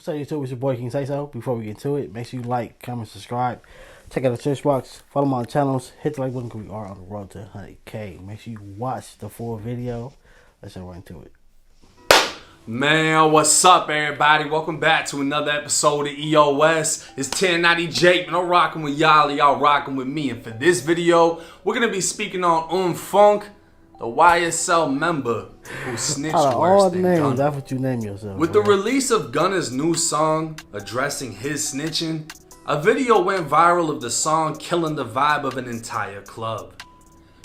What's up, YouTube? It's your boy King Say So. Before we get to it, make sure you like, comment, subscribe. Check out the search box. Follow my channels. Hit the like button because we are on the road to 100K. Make sure you watch the full video. Let's get right into it. Man, what's up, everybody? Welcome back to another episode of EOS. It's 1090 Jake, man. I'm rocking with y'all rocking with me. And for this video, we're going to be speaking on Unfoonk, the YSL member who snitched worse than Gunna. That's what you name yourself. With the release of Gunna's new song addressing his snitching, a video went viral of the song killing the vibe of an entire club.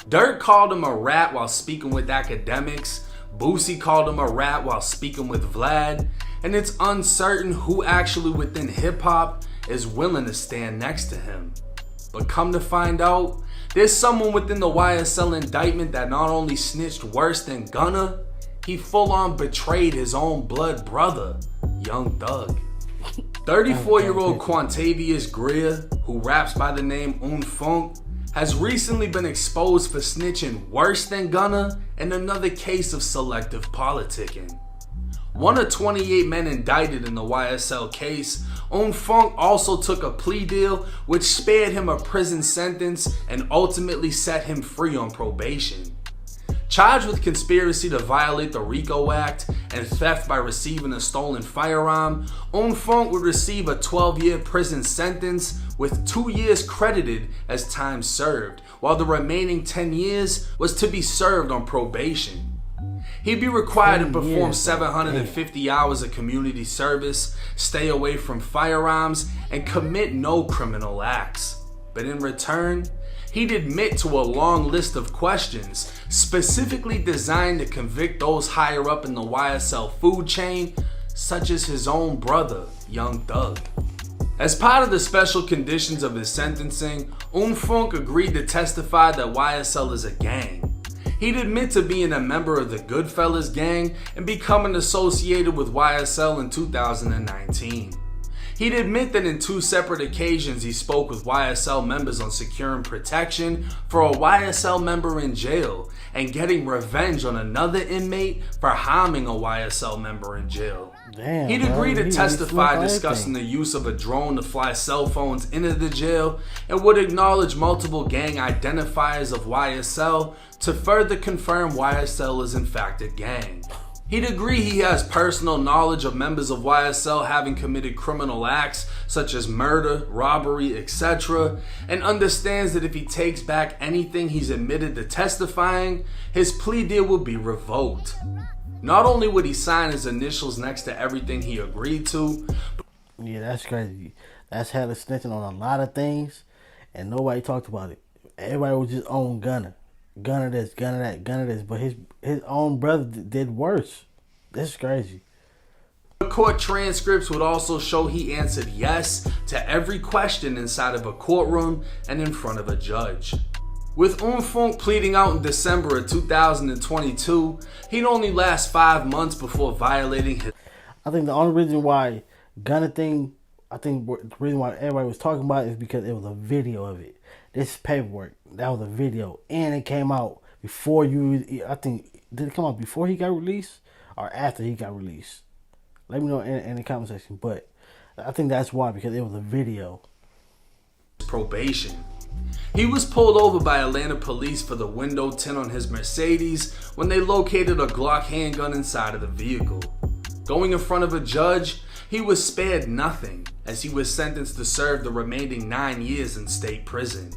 Dirk called him a rat while speaking with academics. Boosie called him a rat while speaking with Vlad. And it's uncertain who actually within hip-hop is willing to stand next to him. But come to find out, there's someone within the YSL indictment that not only snitched worse than Gunna, he full-on betrayed his own blood brother, Young Thug. 34-year-old Quantavious Greer, who raps by the name Unfoonk, has recently been exposed for snitching worse than Gunna in another case of selective politicking. One of 28 men indicted in the YSL case, Unfoonk also took a plea deal which spared him a prison sentence and ultimately set him free on probation. Charged with conspiracy to violate the RICO Act and theft by receiving a stolen firearm, Unfoonk would receive a 12-year prison sentence with 2 years credited as time served, while the remaining 10 years was to be served on probation. He'd be required to perform 750 hours of community service, stay away from firearms, and commit no criminal acts. But in return, he'd admit to a long list of questions specifically designed to convict those higher up in the YSL food chain, such as his own brother, Young Thug. As part of the special conditions of his sentencing, Unfoonk agreed to testify that YSL is a gang. He'd admit to being a member of the Goodfellas gang and becoming associated with YSL in 2019. He'd admit that in 2 separate occasions he spoke with YSL members on securing protection for a YSL member in jail and getting revenge on another inmate for harming a YSL member in jail. Damn, He'd agree to testify discussing the use of a drone to fly cell phones into the jail and would acknowledge multiple gang identifiers of YSL to further confirm YSL is in fact a gang. He'd agree he has personal knowledge of members of YSL having committed criminal acts such as murder, robbery, etc., and understands that if he takes back anything he's admitted to testifying, his plea deal will be revoked. Not only would he sign his initials next to everything he agreed to, yeah, that's crazy. That's hella snitching on a lot of things, and nobody talked about it. Everybody was just on Gunna. Gunna this, Gunna that, Gunna this, but his own brother did worse. This is crazy. The court transcripts would also show he answered yes to every question inside of a courtroom and in front of a judge. With Unfoonk pleading out in December of 2022, he'd only last 5 months before violating his... I think the only reason why Gunna thing, the reason why everybody was talking about it is because it was a video of it. This paperwork, that was a video, and it came out before did it come out before he got released or after he got released? Let me know in the comment section, but I think that's why, because it was a video. Probation. He was pulled over by Atlanta police for the window tint on his Mercedes when they located a Glock handgun inside of the vehicle. Going in front of a judge, he was spared nothing as he was sentenced to serve the remaining 9 years in state prison.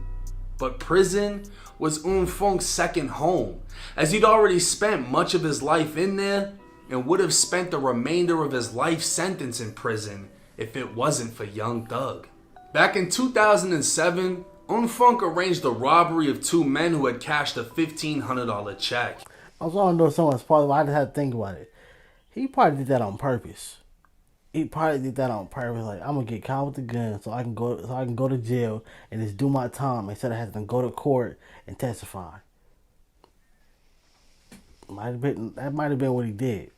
But prison was Unfoonk's second home, as he'd already spent much of his life in there and would have spent the remainder of his life sentence in prison if it wasn't for Young Thug. Back in 2007, Unfoonk arranged the robbery of 2 men who had cashed a $1,500 check. I was on to know someone's part of it. I just had to think about it. He probably did that on purpose. Like, I'm gonna get caught with the gun so I can go to jail and just do my time instead of having to go to court and testify. That might have been what he did.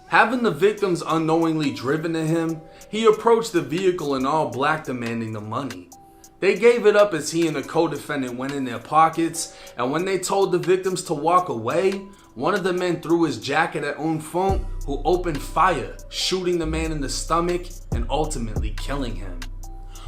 Having the victims unknowingly driven to him, he approached the vehicle in all black demanding the money. They gave it up as he and the co-defendant went in their pockets, and when they told the victims to walk away, one of the men threw his jacket at Unfoonk, who opened fire, shooting the man in the stomach and ultimately killing him.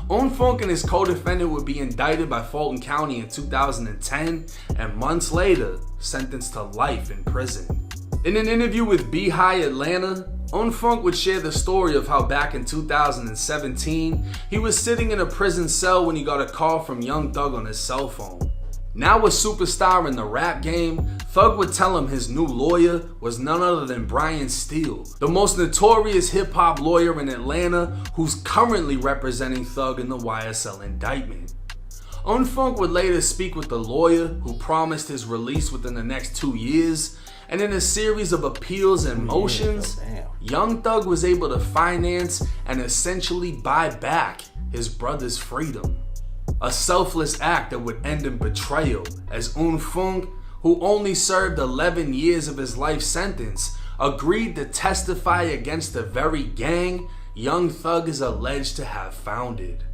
Unfoonk and his co-defendant would be indicted by Fulton County in 2010 and months later sentenced to life in prison. In an interview with Beehive Atlanta, Unfoonk would share the story of how back in 2017, he was sitting in a prison cell when he got a call from Young Thug on his cell phone. Now a superstar in the rap game, Thug would tell him his new lawyer was none other than Brian Steele, the most notorious hip-hop lawyer in Atlanta who's currently representing Thug in the YSL indictment. Unfoonk would later speak with the lawyer who promised his release within the next 2 years, and in a series of appeals and motions, Young Thug was able to finance and essentially buy back his brother's freedom. A selfless act that would end in betrayal, as Unfoonk, who only served 11 years of his life sentence, agreed to testify against the very gang Young Thug is alleged to have founded.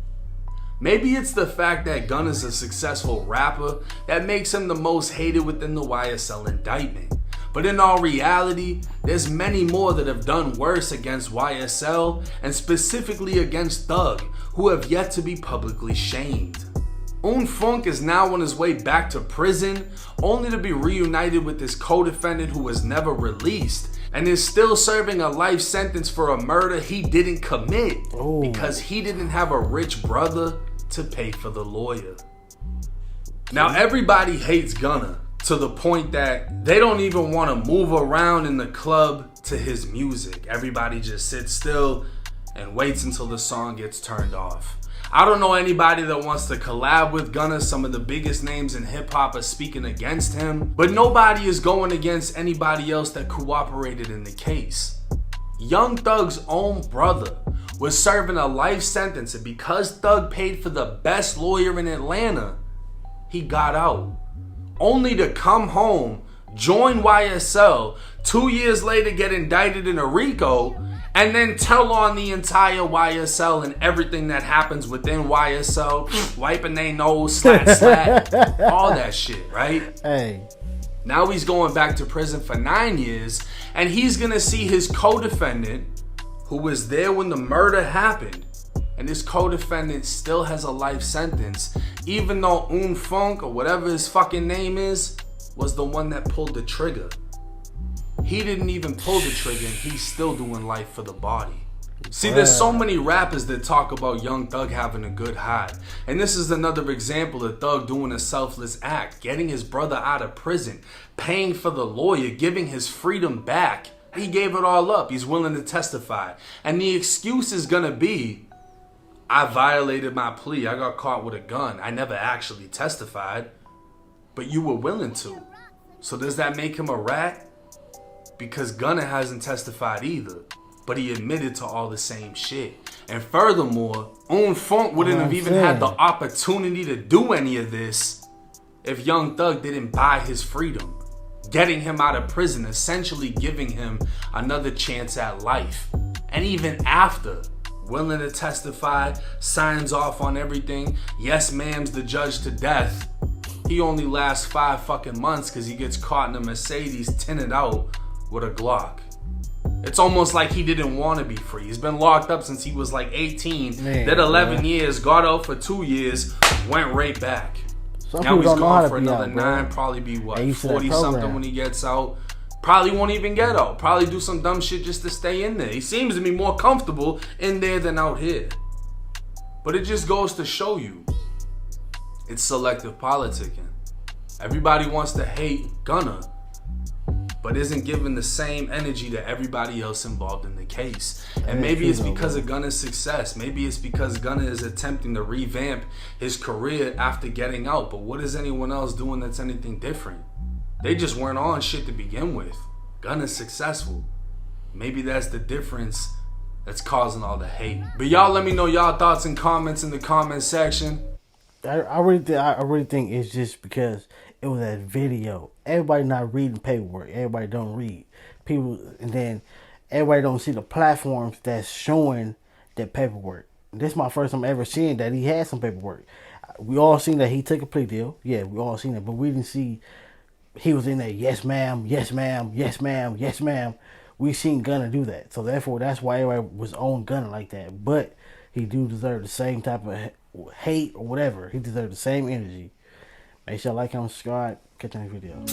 Maybe it's the fact that Gunna's a successful rapper that makes him the most hated within the YSL indictment. But in all reality, there's many more that have done worse against YSL and specifically against Thug, who have yet to be publicly shamed. Unfoonk is now on his way back to prison, only to be reunited with his co-defendant who was never released and is still serving a life sentence for a murder he didn't commit because he didn't have a rich brother to pay for the lawyer. Now everybody hates Gunna, to the point that they don't even want to move around in the club to his music. Everybody just sits still and waits until the song gets turned off. I don't know anybody that wants to collab with Gunna. Some of the biggest names in hip hop are speaking against him, but nobody is going against anybody else that cooperated in the case. Young Thug's own brother was serving a life sentence, and because Thug paid for the best lawyer in Atlanta, he got out. Only to come home, join YSL, 2 years later get indicted in a RICO, and then tell on the entire YSL and everything that happens within YSL, wiping their nose, slap, all that shit, right? Hey. Now he's going back to prison for 9 years, and he's gonna see his co-defendant, who was there when the murder happened, and his co-defendant still has a life sentence, even though Unfoonk, or whatever his fucking name is, was the one that pulled the trigger. He didn't even pull the trigger, and he's still doing life for the body. See, there's so many rappers that talk about Young Thug having a good hide, and this is another example of Thug doing a selfless act, getting his brother out of prison, paying for the lawyer, giving his freedom back. He gave it all up. He's willing to testify, and the excuse is gonna be, I violated my plea. I got caught with a gun. I never actually testified, but you were willing to. So does that make him a rat? Because Gunna hasn't testified either, but he admitted to all the same shit. And furthermore, Unfoonk wouldn't have even had the opportunity to do any of this if Young Thug didn't buy his freedom, getting him out of prison, essentially giving him another chance at life. And even after, willing to testify, signs off on everything, yes ma'am's the judge to death, he only lasts 5 fucking months because he gets caught in a Mercedes tinted out with a Glock. It's almost like he didn't want to be free. He's been locked up since he was like 18, did 11 years, got out for 2 years, went right back. Now he's gone for another 9, probably be what, 40 something when he gets out. Probably won't even get out. Probably do some dumb shit just to stay in there. He seems to be more comfortable in there than out here. But it just goes to show you, it's selective politicking. Everybody wants to hate Gunna, but isn't given the same energy to everybody else involved in the case. And maybe it's because of Gunna's success. Maybe it's because Gunna is attempting to revamp his career after getting out. But what is anyone else doing that's anything different? They just weren't on shit to begin with. Gunna's successful. Maybe that's the difference that's causing all the hate. But y'all let me know y'all thoughts and comments in the comment section. I really think it's just because it was that video. Everybody not reading paperwork. Everybody don't read. People, and then everybody don't see the platforms that's showing that paperwork. This is my first time ever seeing that he had some paperwork. We all seen that he took a plea deal. Yeah, we all seen that, but we didn't see he was in there. Yes, ma'am. Yes, ma'am. Yes, ma'am. Yes, ma'am. We seen Gunna do that, so therefore that's why everybody was on Gunna like that. But he do deserve the same type of hate or whatever. He deserves the same energy. Make sure you like, comment, subscribe. Catch you next video.